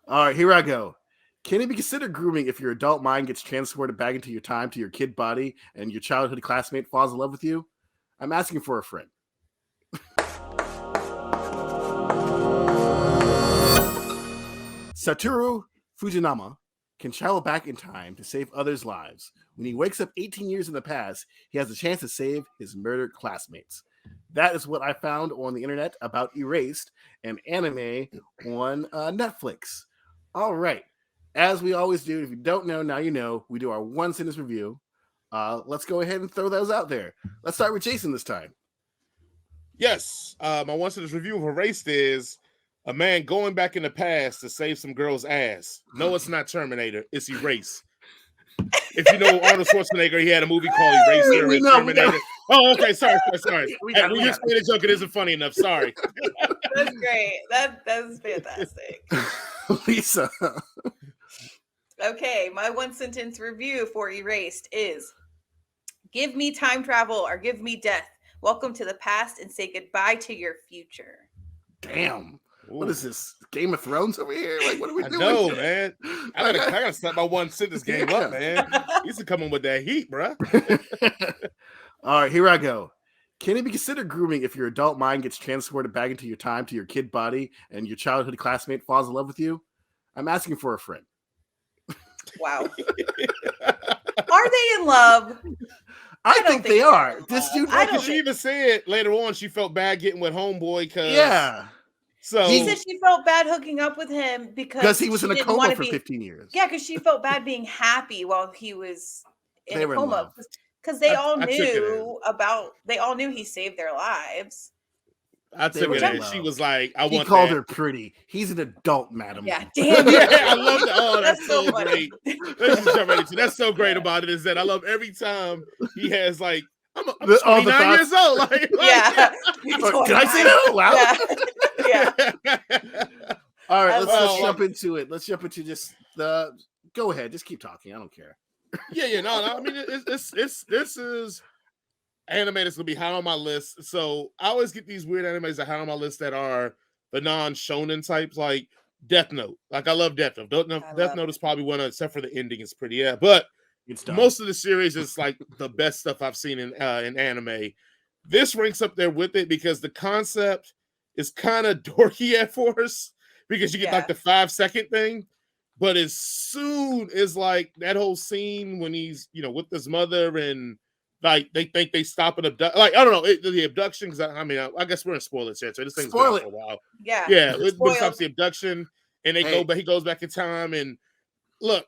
All right, here I go. Can it be considered grooming if your adult mind gets transported back into your time to your kid body and your childhood classmate falls in love with you? I'm asking for a friend. Satoru Fujinama can travel back in time to save others' lives. When he wakes up 18 years in the past, he has a chance to save his murdered classmates. That is what I found on the internet about Erased, an anime on Netflix. All right. As we always do, if you don't know, now you know, we do our one sentence review. Let's go ahead and throw those out there. Let's start with Jason this time. Yes, my one sentence review of Erased is a man going back in the past to save some girl's ass. No, it's not Terminator. It's Erase. If you know Arnold Schwarzenegger, he had a movie called Eraser and Terminator. Oh, okay. Sorry. When you explain the joke, it isn't funny enough. Sorry. That's great. That's fantastic. Lisa. Okay, my one sentence review for Erased is: give me time travel or give me death. Welcome to the past and say goodbye to your future. Damn. Ooh. What is this? Game of Thrones over here? Like, what are we doing? No, man. I gotta step my one sentence game up, man. He's coming with that heat, bro. All right, here I go. Can it be considered grooming if your adult mind gets transported back into your time to your kid body and your childhood classmate falls in love with you? I'm asking for a friend. Wow. Are they in love? I think they are. This dude, she even said later on she felt bad getting with homeboy because So she said she felt bad hooking up with him because he was in a coma for 15 years. Yeah, because she felt bad being happy while he was in a coma. Because they all knew he saved their lives. I took it as she was like, he called her pretty. He's an adult, madam. Yeah, damn. Yeah, I love that. Oh, that's so great. Let's just jump right into that's so great about it is that I love every time he has like, I'm 29 years old. Like, yeah. Did I say that? Wow. Yeah. All right, let's jump into it. Let's jump into just the. Go ahead, just keep talking. I don't care. No. I mean, this is anime that's gonna be high on my list. So I always get these weird animes that high on my list that are the non-shonen types, like Death Note. Like I love Death Note. Death Note is probably one of, except for the ending, is pretty but most of the series is like the best stuff I've seen in anime. This ranks up there with it because the concept is kind of dorky at first because you get like the 5-second thing. But as soon as like that whole scene when he's with his mother and like they think they stop an abduction, like I don't know the abduction because I guess we're in spoilers here, so this thing's been out for a while. Yeah, it stops the abduction and he goes back in time and look,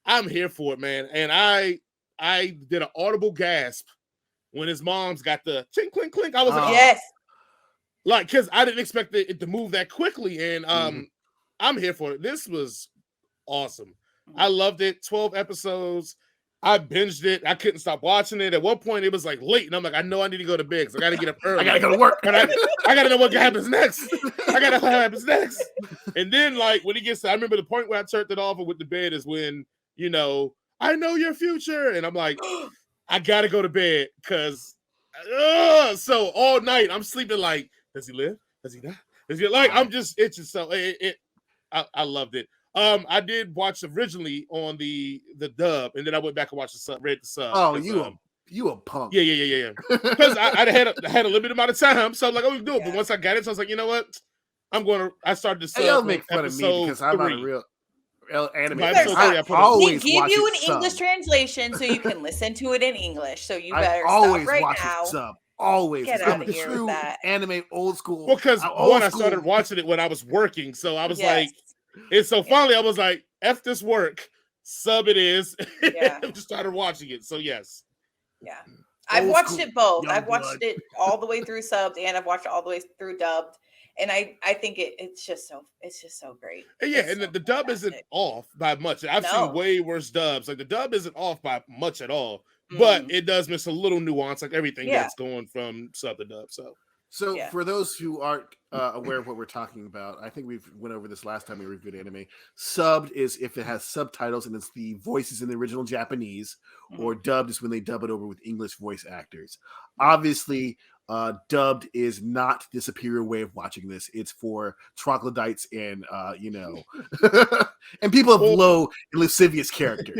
I'm here for it, man. And I did an audible gasp when his mom's got the chink clink clink. I was like, yes, like because I didn't expect it to move that quickly, and I'm here for it. This was awesome. I loved it. 12 episodes. I binged it. I couldn't stop watching it. At one point, it was like late, and I'm like, I know I need to go to bed because I got to get up early. I got to go to work. And I got to know what happens next. I got to know what happens next. And then, like, when he gets to, I remember the point where I turned it off with the bed is when, I know your future. And I'm like, I got to go to bed because, so all night I'm sleeping like, does he live? Does he die? Does he, like, I'm just itching. So I loved it. I did watch originally on the dub, and then I went back and watched the sub, read the sub. Oh, you a punk? Yeah. Because I had a limited amount of time, so I'm like, I was doing. But once I got it, so I was like, you know what? I started to sub. Y'all make fun of me because I'm not a real anime. I always give you an English translation so you can listen to it in English. So you better stop right now. Sub. Always get out of here with that anime old school. Because I started watching it when I was working, so I was like. And so finally, I was like, "F this work, sub it is." Yeah, just started watching it. So yes, yeah, I've watched it both. I've watched it all the way through subbed, and I've watched it all the way through dubbed. And I think it's just so great. Yeah, and the dub isn't off by much. I've seen way worse dubs. Like the dub isn't off by much at all, but it does miss a little nuance, like everything that's going from sub to dub. So for those who aren't aware of what we're talking about, I think we went over this last time we reviewed anime. Subbed is if it has subtitles and it's the voices in the original Japanese, or dubbed is when they dub it over with English voice actors. Obviously, dubbed is not the superior way of watching this. It's for troglodytes and and people of low and lascivious character.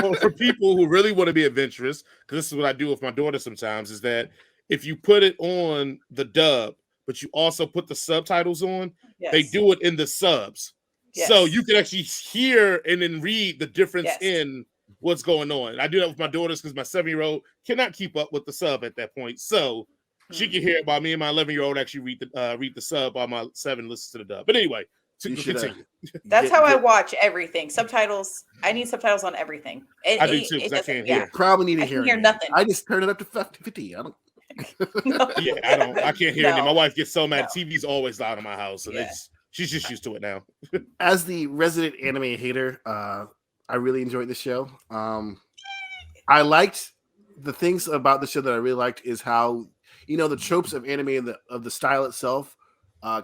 Well, for people who really want to be adventurous, because this is what I do with my daughter sometimes, is that if you put it on the dub, but you also put the subtitles on, they do it in the subs. Yes. So you can actually hear and then read the difference in what's going on. I do that with my daughters because my 7-year-old cannot keep up with the sub at that point. So she can hear it while me and my 11-year-old actually read the sub while my 7 listens to the dub. But anyway, continue. That's how I watch everything. Subtitles. I need subtitles on everything. I do too, because I can't hear. Probably need to hear nothing. I just turn it up to 50. I don't. I can't hear anything. My wife gets so mad. TV's always loud in my house, and she's just used to it now. As the resident anime hater, I really enjoyed the show. I liked the things about the show that I really liked is how the tropes of anime and of the style itself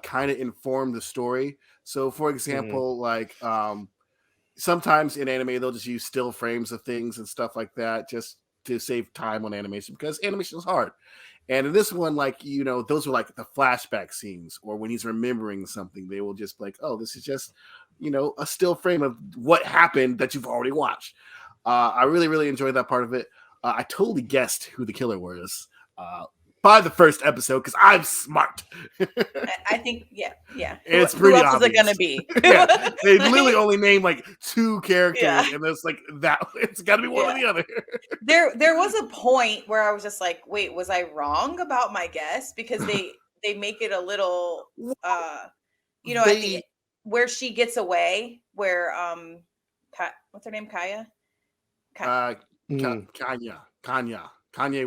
kind of inform the story. So, for example, like sometimes in anime they'll just use still frames of things and stuff like that just to save time on animation because animation is hard. And in this one, like, those are like the flashback scenes, or when he's remembering something, they will just be like, oh, this is just, a still frame of what happened that you've already watched. I really, really enjoyed that part of it. I totally guessed who the killer was by the first episode because I'm smart. I think, yeah. It's pretty obvious. Who else is it going to be? They literally only named like 2 characters, and it's like that. It's got to be one or the other. There was a point where I was just like, wait, was I wrong about my guess? Because they make it a little, where she gets away, where what's her name, Kaya? Kanye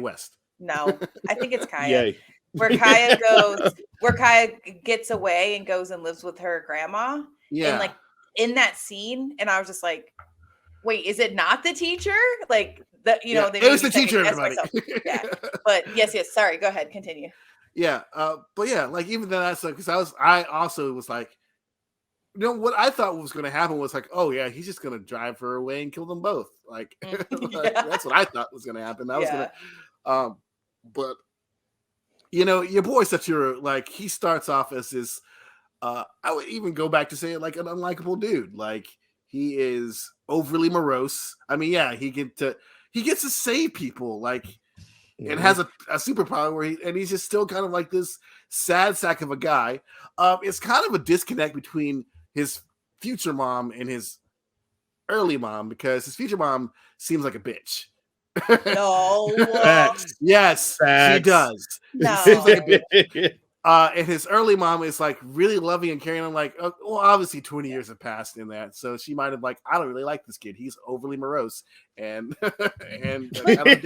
West. No, I think it's Kaya. Where Kaya gets away and goes and lives with her grandma. Yeah. And like in that scene, and I was just like, wait, is it not the teacher? Like that, they it was the teacher, everybody. Yeah. But yes. Sorry, go ahead, continue. Yeah. But yeah, like even then because I also was like, what I thought was going to happen was like, oh yeah, he's just going to drive her away and kill them both. Like, that's what I thought was going to happen. I was going to, but your boy Satura, like he starts off as this, I would even go back to say it like an unlikable dude. Like he is overly morose. I mean, he gets to save people, like, and has a superpower where he's just still kind of like this sad sack of a guy. It's kind of a disconnect between his future mom and his early mom because his future mom seems like a bitch. No. Yes, Facts. she does. No. Seems like a bitch. And his early mom is like really loving and caring. I'm like, well, obviously 20 years have passed in that, so she might have like, I don't really like this kid. He's overly morose and but remember,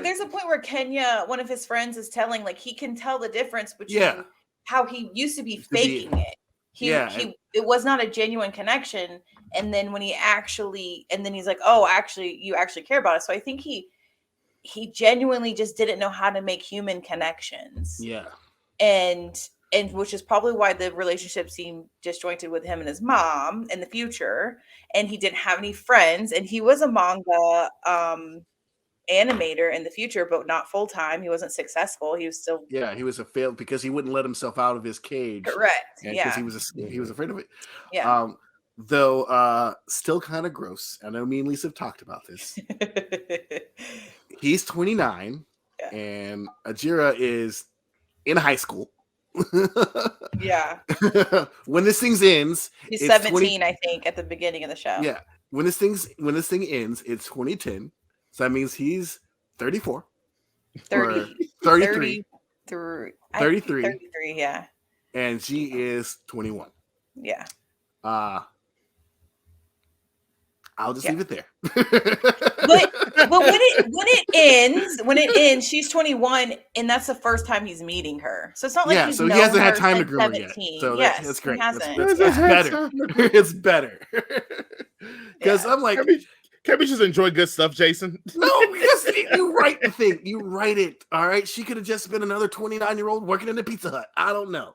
there's a point where Kenya, one of his friends, is telling like he can tell the difference between how he used to be faking it. It was not a genuine connection, and then when he's like, oh, actually, you actually care about it. So I think he genuinely just didn't know how to make human connections. Yeah. And which is probably why the relationship seemed disjointed with him and his mom in the future. And he didn't have any friends, and he was a manga animator in the future, but not full time. He wasn't successful. He was still he was a failed because he wouldn't let himself out of his cage. Correct. Because he was afraid of it. Yeah. Though still kind of gross. I know me and Lisa have talked about this. He's 29 and Ajira is in high school. Yeah. When this thing ends, he's 17, I think, at the beginning of the show. Yeah. When this thing ends, it's 2010. So that means he's 34. 30. 33. 33, yeah. And she is 21. Yeah. I'll just leave it there. but when it ends, she's 21, and that's the first time he's meeting her. So it's not like he's so he hasn't had time to grow yet. So that's great. That's better. It's better. Because I'm like, can't we just enjoy good stuff, Jason? No, because you write the thing. You write it. All right. She could have just been another 29-year-old working in the Pizza Hut. I don't know.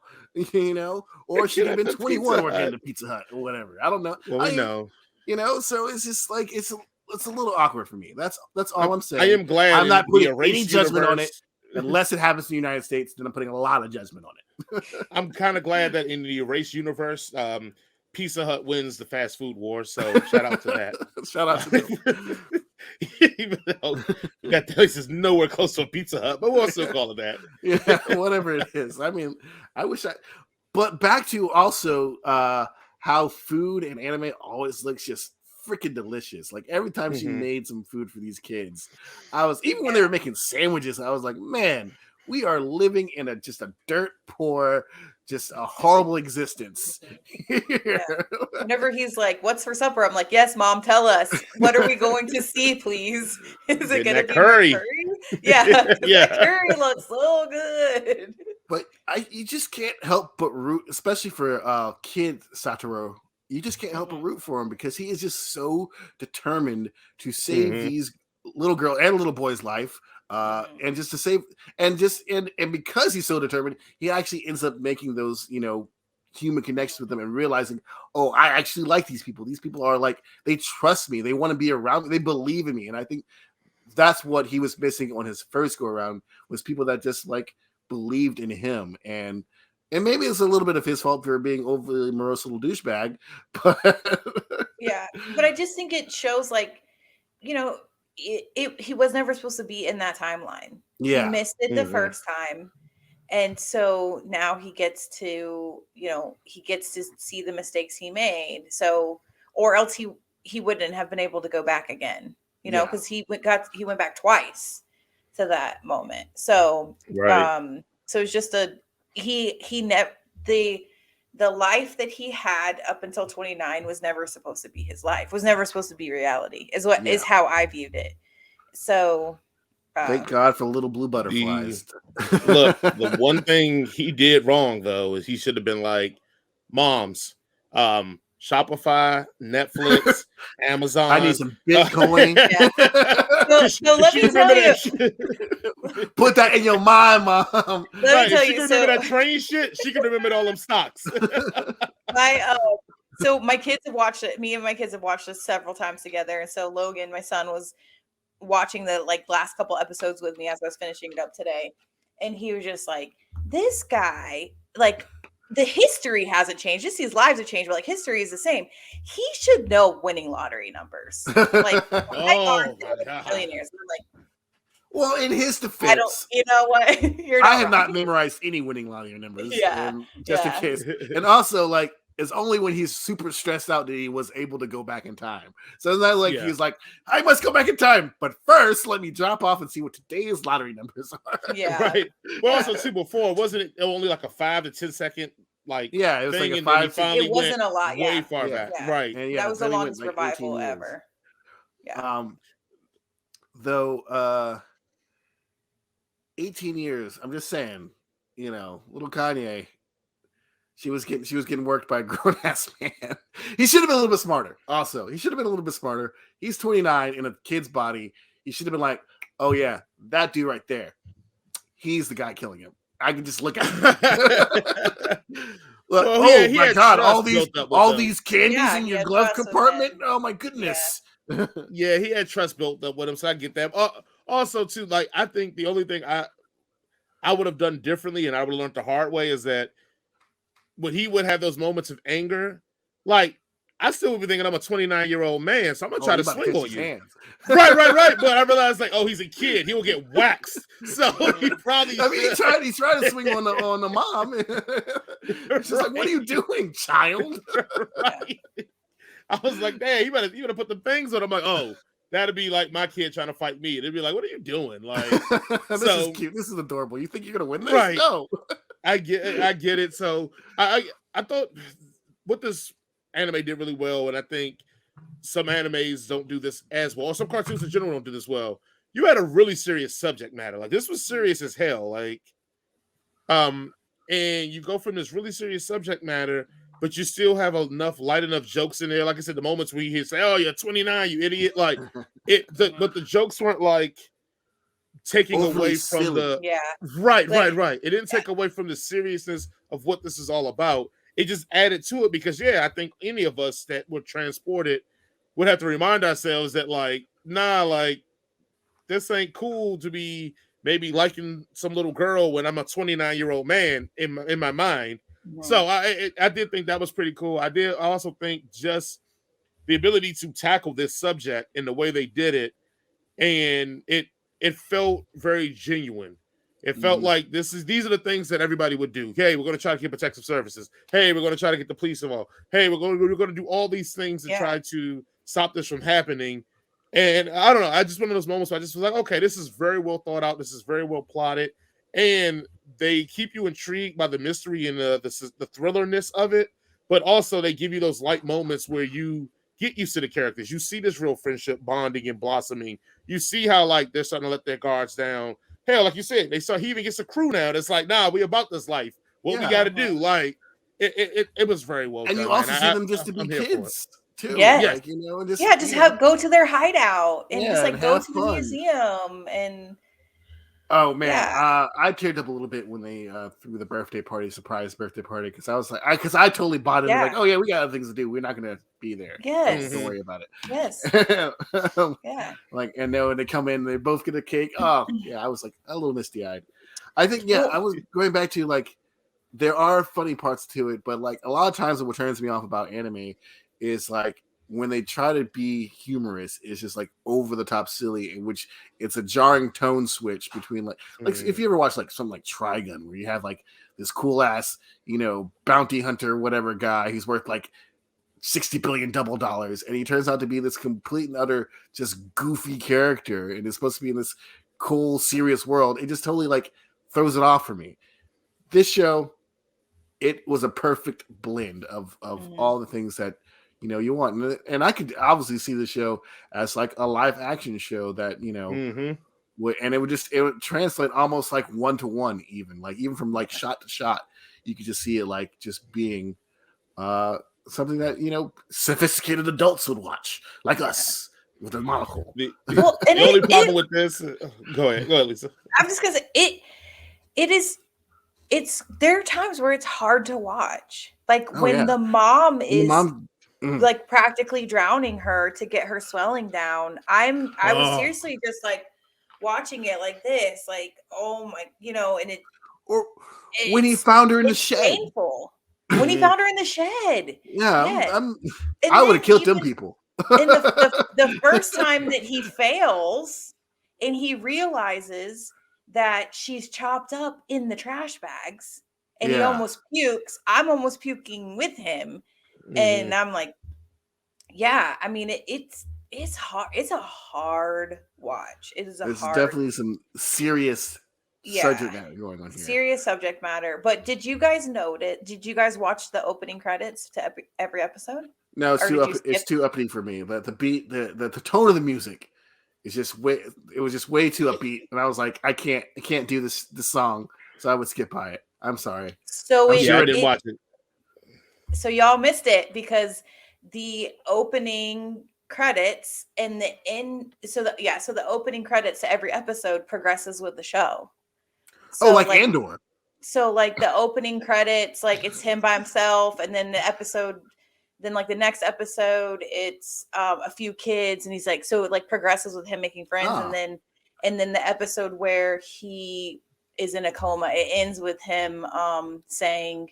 Or she could have been 21 working in the Pizza Hut or whatever. I don't know. Well, we know. So it's just like it's a little awkward for me. That's all I'm saying. I am glad I'm not putting any judgment on it. Unless it happens in the United States, then I'm putting a lot of judgment on it. I'm kind of glad that in the Erase universe, Pizza Hut wins the fast food war. So shout out to that. Shout out to them. Even though that place is nowhere close to a Pizza Hut, but we'll still call it that. Yeah, whatever it is. I mean, I wish I. But back to also how food and anime always looks just freaking delicious. Like every time she made some food for these kids, I was even when they were making sandwiches, I was like, man, we are living in just a dirt poor, just a horrible existence. Yeah. Whenever he's like, "What's for supper?" I'm like, "Yes, Mom, tell us. What are we going to see, please? Is it going to be curry? Curry? Yeah, Yeah. that curry looks so good." But you just can't help but root, especially for kid Satoru. You just can't help but root for him because he is just so determined to save these little girl and little boy's life. And just to save, and because he's so determined, he actually ends up making those, human connections with them and realizing, oh, I actually like these people. These people are like, they trust me. They want to be around me. They believe in me. And I think that's what he was missing on his first go around, was people that just like believed in him. And maybe it's a little bit of his fault for being overly morose little douchebag, but yeah, but I just think it shows like, he was never supposed to be in that timeline. Yeah. He missed it the first time. And so now he gets to, see the mistakes he made. So, or else he wouldn't have been able to go back again, because he went back twice to that moment. So, right. So it's just the life that he had up until 29 was never supposed to be his life, was never supposed to be reality, is how I viewed it. So thank God for little blue butterflies. Look, the one thing he did wrong though is he should have been like, moms, Shopify, Netflix, Amazon. I need some Bitcoin. So let me tell you. Put that in your mind, Mom. Let me tell you. She can remember that train shit. She can remember all them stocks. So my kids have watched it. Me and my kids have watched this several times together. And so Logan, my son, was watching the last couple episodes with me as I was finishing it up today. And he was just like, this guy, the history hasn't changed. Just his lives have changed, but history is the same. He should know winning lottery numbers. Millionaires. Well, in his defense, I don't. You know what? I have not memorized any winning lottery numbers. Yeah, just in case. And also, it's only when he's super stressed out that he was able to go back in time. So it's not he's like, I must go back in time, but first let me drop off and see what today's lottery numbers are. Yeah, right. Well, also too, before wasn't it only a 5 to 10 second it was thing, like a 5. It wasn't a lot. Way far back, right? And that was the longest revival ever. Yeah. Though 18 years. I'm just saying, little Kanye. She was getting worked by a grown ass man. He should have been a little bit smarter. Also, he should have been a little bit smarter. He's 29 in a kid's body. He should have been like, oh yeah, that dude right there. He's the guy killing him. I can just look at him. Look, my God, all these candies in your glove compartment. Oh my goodness. Yeah, he had trust built up with him, so I get that. Also, too, I think the only thing I would have done differently, and I would have learned the hard way, is that when he would have those moments of anger, I still would be thinking I'm a 29-year-old man, so I'm gonna try to swing on you. Right. But I realized he's a kid. He will get waxed. So he probably. He tried to swing on the mom. She's like, "What are you doing, child?" Right. I was like, "Dang, you better put the things on." I'm like, "Oh, that'd be like my kid trying to fight me." They'd be like, "What are you doing?" This is cute. This is adorable. You think you're gonna win this? Right. No. I get it. So I thought what this anime did really well, and I think some animes don't do this as well, or some cartoons in general don't do this well. You had a really serious subject matter. This was serious as hell. And you go from this really serious subject matter, but you still have light enough jokes in there. Like I said, the moments where you say, "Oh, you're 29, you idiot!" But the jokes weren't taking away from the right. It didn't take away from the seriousness of what this is all about. It just added to it because I think any of us that were transported would have to remind ourselves that this ain't cool to be maybe liking some little girl when I'm a 29-year-old man in my mind. So I did think that was pretty cool. I also think just the ability to tackle this subject in the way they did it, and it felt very genuine. It felt like these are the things that everybody would do. Hey, we're going to try to get protective services. Hey, we're going to try to get the police involved. Hey, we're going to do all these things to try to stop this from happening. And I don't know. I just one of those moments where I just was like, okay, this is very well thought out. This is very well plotted, and they keep you intrigued by the mystery and the thrillerness of it. But also, they give you those light moments where you get used to the characters. You see this real friendship bonding and blossoming. You see how like they're starting to let their guards down. Hell, like you said, he even gets a crew now that's like, nah, we about this life. What we got to do? Like, it was very well done. And you also see them just to be kids too. Yeah, like, go to their hideout and just like go to the fun. museum and. Oh man, I teared up a little bit when they threw the surprise birthday party, because I was like, because I totally bought it. Like, oh yeah, we got other things to do. We're not gonna be there. Yes, don't worry about it. Yes, yeah. Like, and then when they come in, they both get a cake. Oh yeah, I was like a little misty eyed. I think I was going back to like, there are funny parts to it, but like a lot of times what turns me off about anime is like, when they try to be humorous, it's just like over the top silly, in which it's a jarring tone switch between like if you ever watch like something like Trigun, where you have like this cool ass, bounty hunter, whatever guy, he's worth like $60 billion dollars, and he turns out to be this complete and utter just goofy character, and it's supposed to be in this cool, serious world. It just totally like throws it off for me. This show, it was a perfect blend of all the things that you want, and I could obviously see the show as like a live action show that and it would translate almost like 1-to-1, even from like shot to shot. You could just see it like just being something that sophisticated adults would watch, like us with a monocle. The only problem with this, go ahead, Lisa. I'm just gonna say there are times where it's hard to watch, like when the mom is. Like practically drowning her to get her swelling down. I was seriously just like watching it like this, like, oh my, and it. Or when he found her in the shed. Painful. When he found her in the shed. Yeah. I would have killed them people. And the first time that he fails and he realizes that she's chopped up in the trash bags and he almost pukes. I'm almost puking with him. And I'm like, I mean, it's hard. It's a hard watch. It's definitely some serious subject matter going on here. Serious subject matter. But did you guys note it? Did you guys watch the opening credits to every episode? No, it's too uppity for me. But the beat, the tone of the music is just it was just way too upbeat, and I was like, I can't do this song, so I would skip by it. I'm sorry. So I didn't watch it. So y'all missed it, because the opening credits and the end. So the opening credits to every episode progresses with the show. So like Andor. So like the opening credits, like it's him by himself, and then the episode, then like the next episode, it's a few kids, and he's like, so it like progresses with him making friends, and then the episode where he is in a coma, it ends with him saying,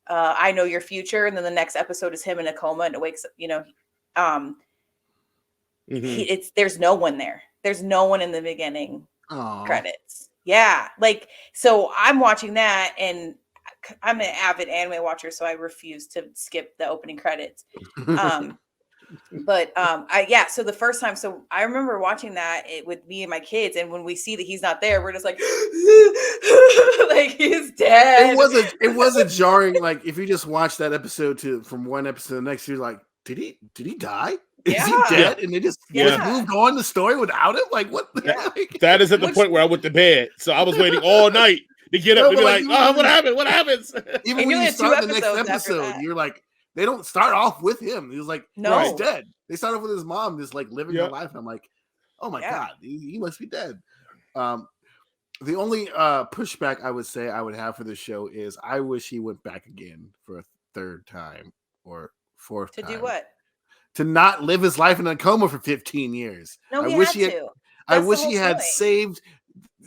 I know your future, and then the next episode is him in a coma, and it wakes up, there's no one there. There's no one in the beginning credits. Yeah. Like, so I'm watching that, and I'm an avid anime watcher, so I refuse to skip the opening credits. So the first time, so I remember watching that with me and my kids, and when we see that he's not there, we're just like, like he's dead. It was a jarring, like if you just watch that episode from one episode to the next, you're like, did he die? Is he dead? And they just moved on the story without him? Like what? That is at the point where I went to bed, so I was waiting all night to get up and be like, what happened? What happens? Even when you start the next episode, you're like, they don't start off with him. He was like, no, he's dead. They start off with his mom just like living her life. And I'm like, oh my God, he must be dead. The only pushback I would say I would have for the show is I wish he went back again for a third time or fourth time. To do what? To not live his life in a coma for 15 years. No, I wish he had saved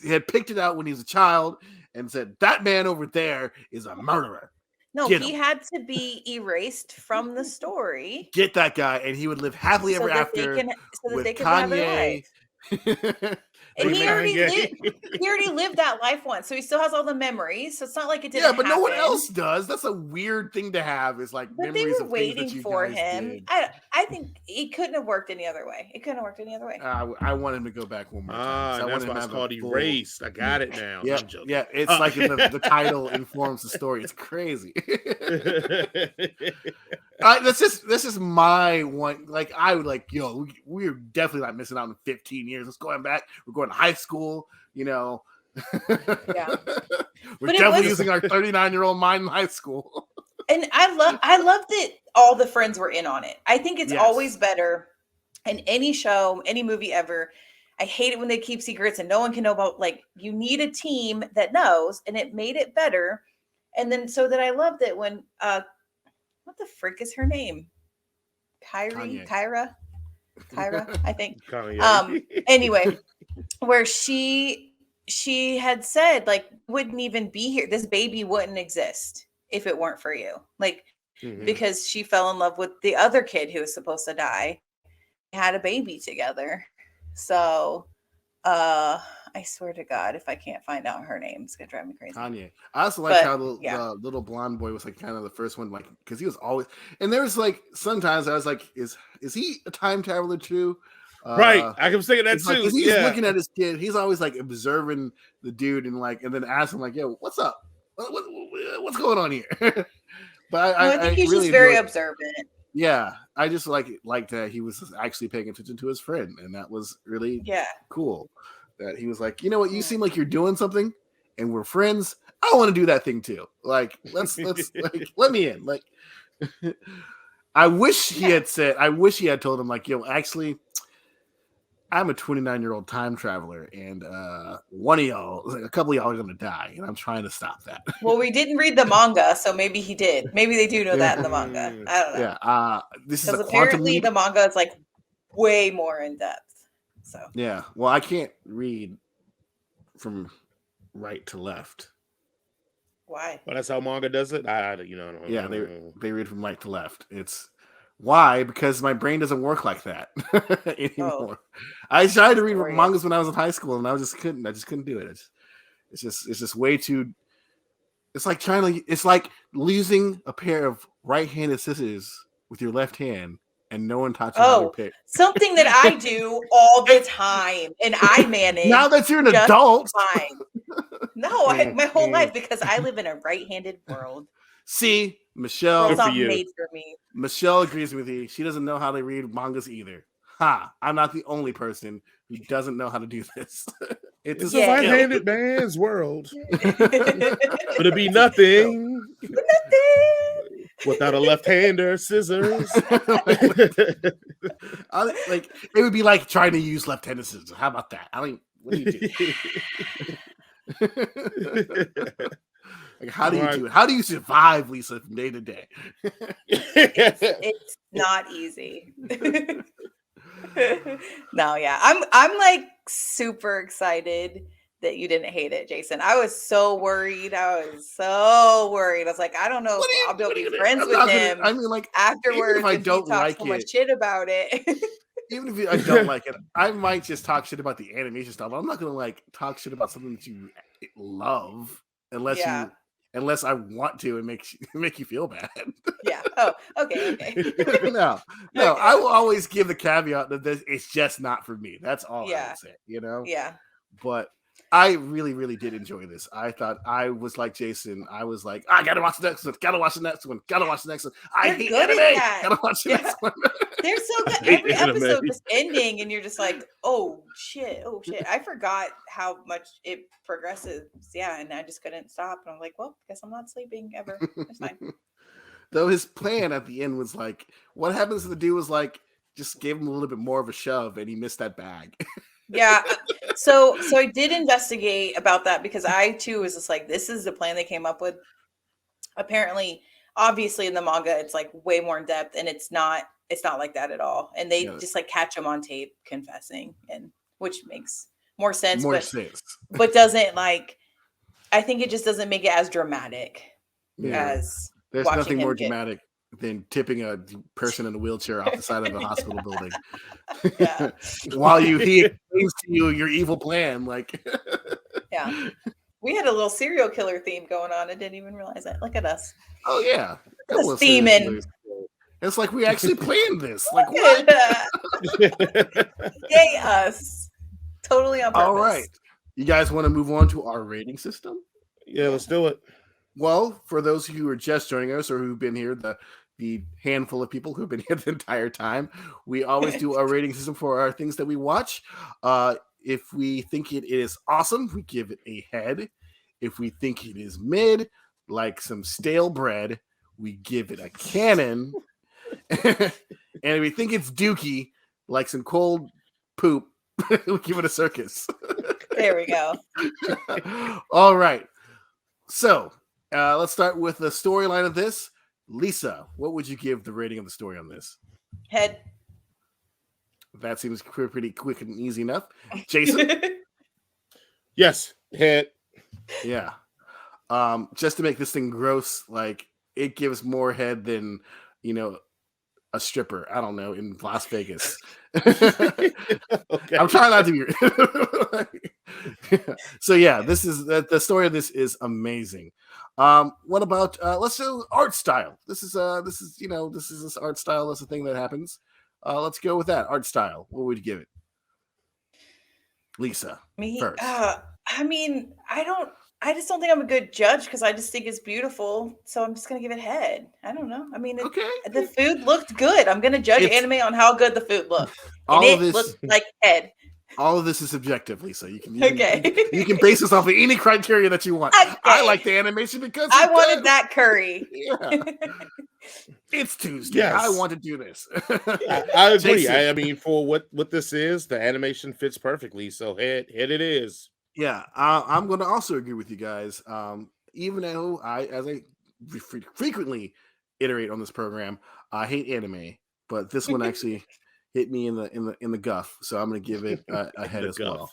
he had picked it out when he was a child and said, that man over there is a murderer. No, Get he him. had to be erased from the story. Get that guy, and he would live happily ever after so that they with could have their life. Kanye. And he already lived that life once, so he still has all the memories. So it's not like it didn't. Yeah, but happen. no one else does. That's a weird thing to have. Is like but memories they were of waiting things that you for guys him. Did. I think it couldn't have worked any other way. I want him to go back one more time. So that's why it's called Erased. I got it now. Yeah, yeah. It's like the title informs the story. It's crazy. This is my one. Like I would like, we're definitely not missing out in 15 years. Let's go back. We're going to high school. Yeah. We're definitely using our 39-year-old mind in high school. And I love that all the friends were in on it. I think it's always better in any show, any movie ever. I hate it when they keep secrets and no one can know about, like, you need a team that knows, and it made it better. And then so that I loved it when what the frick is her name? Kyra, I think. Anyway, where she had said, like, wouldn't even be here. This baby wouldn't exist if it weren't for you. Like, because she fell in love with the other kid who was supposed to die. They had a baby together. So I swear to God, if I can't find out her name, it's gonna drive me crazy. Kanye. I also like how the little blonde boy was like kind of the first one, like, because he was always, and there was like sometimes I was like, is he a time traveler too? Right, I was thinking that too. Like, he's looking at his kid. He's always like observing the dude and then asking like, "Yo, what's up? What's going on here?" But I think he's really just very observant. Yeah, I just like that he was actually paying attention to his friend, and that was really cool. That he was like, you know what, you seem like you're doing something, and we're friends. I want to do that thing too. Like, let's like, let me in. Like, I wish he had told him like, yo, actually, I'm a 29-year-old time traveler, and a couple of y'all are gonna die, and I'm trying to stop that. Well, we didn't read the manga, so maybe he did. Maybe they do know that in the manga. I don't know. Yeah, this is apparently the manga is like way more in depth. So yeah, well, I can't read from right to left. Why? Well, that's how manga does it. They read from right to left. It's why? Because my brain doesn't work like that anymore. I tried to read mangas when I was in high school, and I just couldn't do it. It's just way too. It's like it's like losing a pair of right-handed scissors with your left hand, and no one taught you how to pick. Something that I do all the time, and I manage. Now that you're an adult, fine. No, my whole life, because I live in a right-handed world. See, Michelle, it's not made for me. Michelle agrees with you. She doesn't know how to read mangas either. I'm not the only person who doesn't know how to do this. It's a right-handed man's world. But it'd be nothing without a left-hander, scissors. It would be like trying to use left-handed scissors. How about that? What do you do? Like, how do you do it? How do you survive, Lisa, from day to day? It's not easy. No, yeah. I'm like super excited that you didn't hate it, Jason. I was so worried. I was like, I don't know if I'll be able to be friends with him. Like, afterwards, if I don't like so much shit about it. Even if I don't like it, I might just talk shit about the animation stuff. I'm not gonna like talk shit about something that you love unless I want to and make you feel bad. Yeah. Oh, okay. No. Okay. I will always give the caveat that it's just not for me. That's all I would say, Yeah. But I really, really did enjoy this. I thought I was like Jason. I was like, I gotta watch the next one. Gotta watch the next one. Gotta watch the next one. I hate anime. Gotta watch the next one. They're so good. Every episode just ending, and you're just like, oh shit. I forgot how much it progresses. Yeah, and I just couldn't stop. And I'm like, well, I guess I'm not sleeping ever. It's fine. Though his plan at the end was like, what happens if the dude was like, just gave him a little bit more of a shove, and he missed that bag. Yeah. So I did investigate about that, because I too was just like, this is the plan they came up with. Apparently, obviously in the manga, it's like way more in depth, and it's not like that at all. And they just like catch him on tape confessing, and which makes more sense, more sense. but doesn't like. I think it just doesn't make it as dramatic as there's watching nothing him more get... dramatic than tipping a person in a wheelchair off the side of a hospital building. Yeah. While he explains to you your evil plan, like. Yeah. We had a little serial killer theme going on. I didn't even realize that. Look at us. Oh yeah, Us theming. It's like we actually planned this. Like what? Yay us! Totally on purpose. All right, you guys want to move on to our rating system? Yeah, let's do it. Well, for those who are just joining us or who've been here, the handful of people who've been here the entire time, we always do a rating system for our things that we watch. If we think it is awesome, we give it a head. If we think it is mid, like some stale bread, we give it a cannon. And if we think it's dookie, like some cold poop, we give it a circus. There we go. All right. So let's start with the storyline of this. Lisa, what would you give the rating of the story on this? Head. That seems pretty quick and easy enough. Jason? Yes, head. Yeah. Just to make this thing gross, like it gives more head than, a stripper. I don't know, in Las Vegas. Okay. I'm trying not to be. So yeah, this is the story of this is amazing. What about let's do art style? This is this art style. That's a thing that happens. Let's go with that art style. What would you give it, Lisa? Me? First. I just don't think I'm a good judge because I just think it's beautiful. So I'm just gonna give it head. I don't know. I mean, the food looked good. I'm gonna judge anime on how good the food looked. And it looked like head. All of this is subjective, Lisa. You can base this off of any criteria that you want. Okay. I like the animation because I wanted that curry. Yeah. It's Tuesday. Yes. I want to do this. I agree. I mean, for what this is, the animation fits perfectly. So head it is. Yeah, I'm going to also agree with you guys. Even though as I frequently iterate on this program, I hate anime, but this one actually hit me in the guff. So I'm going to give it a head as well.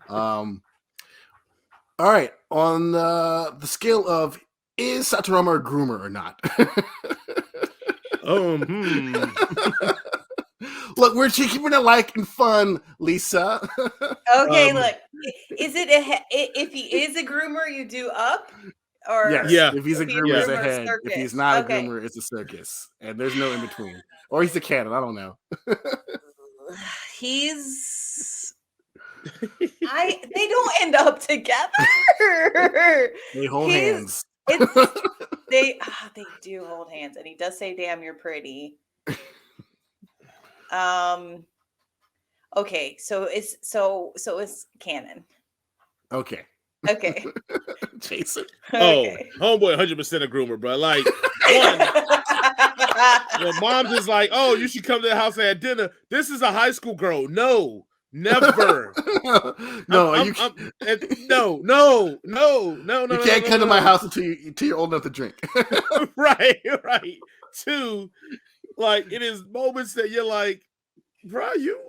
All right, on the scale of is Satorama a groomer or not? Look, we're keeping it light and fun, Lisa. Okay, look. Is it if he is a groomer, you do up? Or yes, if he's a groomer, it's a head. Circus. If he's not a groomer, it's a circus. And there's no in between. Or he's a canon. I don't know. They don't end up together. They hold hands. They do hold hands, and he does say, "Damn, you're pretty." Okay, so it's canon. Okay. Jason. Okay. Oh, homeboy, 100% a groomer, bro. Like your mom's just like, oh, you should come to the house and have dinner. This is a high school girl. No, never. No. You can't come to my house until you're old enough to drink. Right. Two, like it is moments that you're like, bro, you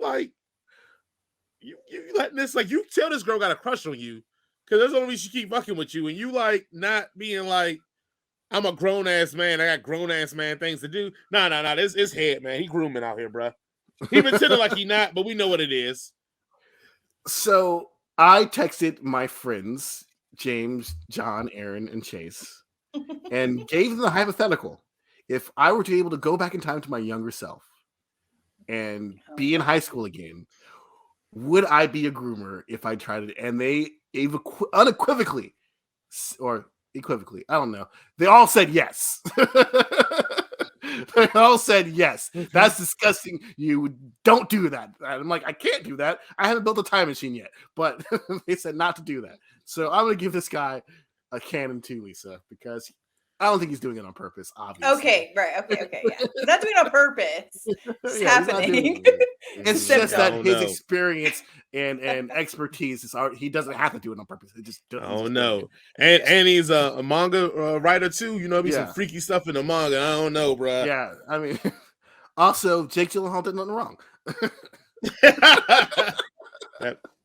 letting this, like, you tell this girl got a crush on you because that's the only reason she keep fucking with you, and you like not being like, I'm a grown ass man, I got grown ass man things to do. Nah, it's head, man. He grooming out here, bro. He pretending like he not, but we know what it is. So I texted my friends James, John, Aaron, and Chase, and gave them the hypothetical. If I were to be able to go back in time to my younger self and be in high school again, would I be a groomer if I tried it? And they unequivocally, or equivocally, I don't know. They all said yes. They all said yes. That's disgusting. You don't do that. I'm like, I can't do that. I haven't built a time machine yet. But they said not to do that. So I'm going to give this guy a canon too, Lisa, because I don't think he's doing it on purpose, obviously. Okay, right. Okay, yeah. He's not doing it on purpose. It's happening. It's just that his experience and expertise is he doesn't have to do it on purpose. It just doesn't. Oh no. And he's a manga writer too. You know, some freaky stuff in the manga. I don't know, bro. Yeah, I mean, also Jake Gyllenhaal did nothing wrong.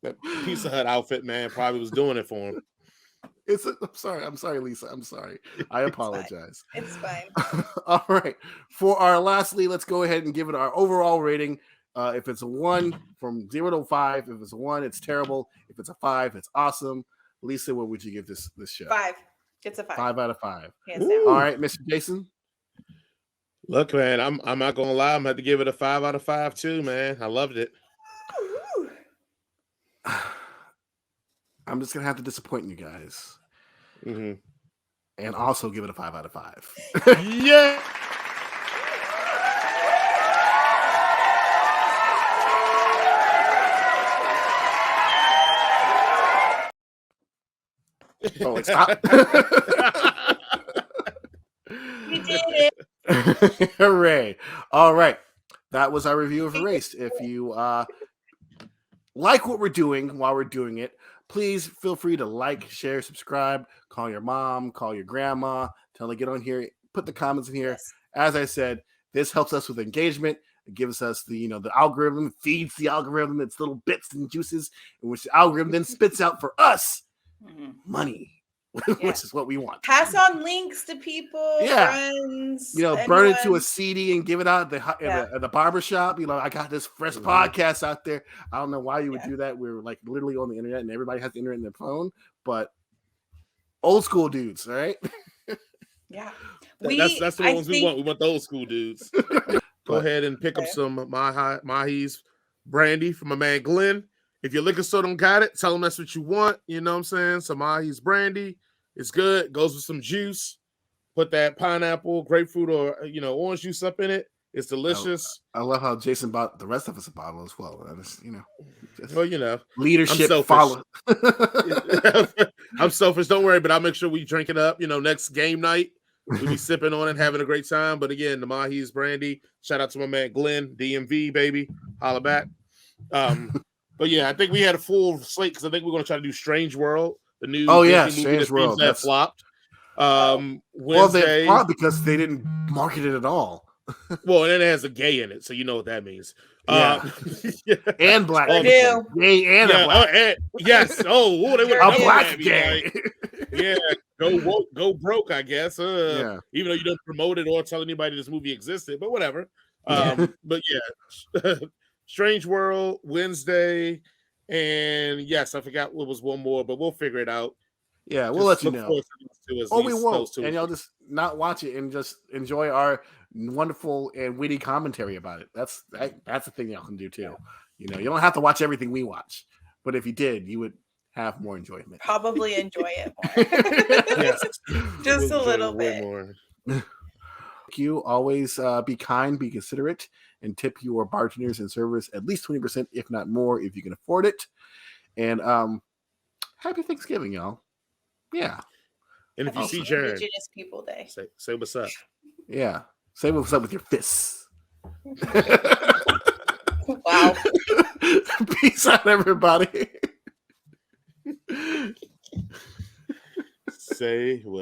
That Pizza Hut outfit, man, probably was doing it for him. I'm sorry, Lisa. I'm sorry. I apologize. It's fine. All right. For our lastly, let's go ahead and give it our overall rating. If it's a 1 from 0 to 5, if it's a 1, it's terrible. If it's a 5, it's awesome. Lisa, what would you give this show? 5. It's a 5. 5 out of 5. All right, Mr. Jason. Look, man, I'm not gonna lie. I'm gonna have to give it a 5 out of 5 too, man. I loved it. I'm just gonna have to disappoint you guys, and also give it a 5 out of 5. Yeah. Oh, like, stop. We did it. Hooray. All right. That was our review of Erased. If you like what we're doing while we're doing it, please feel free to like, share, subscribe, call your mom, call your grandma, tell them to get on here, put the comments in here. Yes. As I said, this helps us with engagement. It gives us the algorithm, feeds the algorithm its little bits and juices, in which the algorithm then spits out for us money, which is what we want. Pass on links to people, friends. Burn it to a CD and give it out at the barbershop. I got this fresh podcast out there. I don't know why you would do that. We're like literally on the internet and everybody has the internet in their phone, but old school dudes, all right? Yeah. That's the ones we want. We want the old school dudes. Go ahead and pick up some Mahi's brandy from my man Glenn. If your liquor store don't got it, tell them that's what you want. You know what I'm saying? Some Mahi's brandy. It's good. Goes with some juice. Put that pineapple, grapefruit, or orange juice up in it. It's delicious. I love how Jason bought the rest of us a bottle as well. Leadership follow. I'm selfish. Don't worry, but I'll make sure we drink it up. Next game night, we'll be sipping on it, having a great time. But again, the Mahi's brandy. Shout out to my man Glenn, DMV baby. Holla back. But yeah, I think we had a full slate because I think we're going to try to do Strange World, the new Strange World that flopped. Well, they flopped because they didn't market it at all. Well, and then it has a gay in it, so you know what that means. And black. Gay and a black. Yes. Oh, they would a black gay. Go broke, I guess. Even though you don't promote it or tell anybody this movie existed, but whatever. But yeah. Strange World, Wednesday, and yes, I forgot what was one more, but we'll figure it out. Yeah, we'll let you know. Or we won't, and y'all just not watch it and just enjoy our wonderful and witty commentary about it. That's the thing y'all can do too. You don't have to watch everything we watch, but if you did, you would have more enjoyment. Probably enjoy it more. Yes, just a little bit. More. Thank you. Always be kind, be considerate, and tip your bartenders and servers at least 20%, if not more, if you can afford it. And happy Thanksgiving, y'all. Yeah. And if you see Jared, Indigenous People Day, say what's up. Yeah. Say what's up with your fists. Wow. Peace out, everybody. Say what.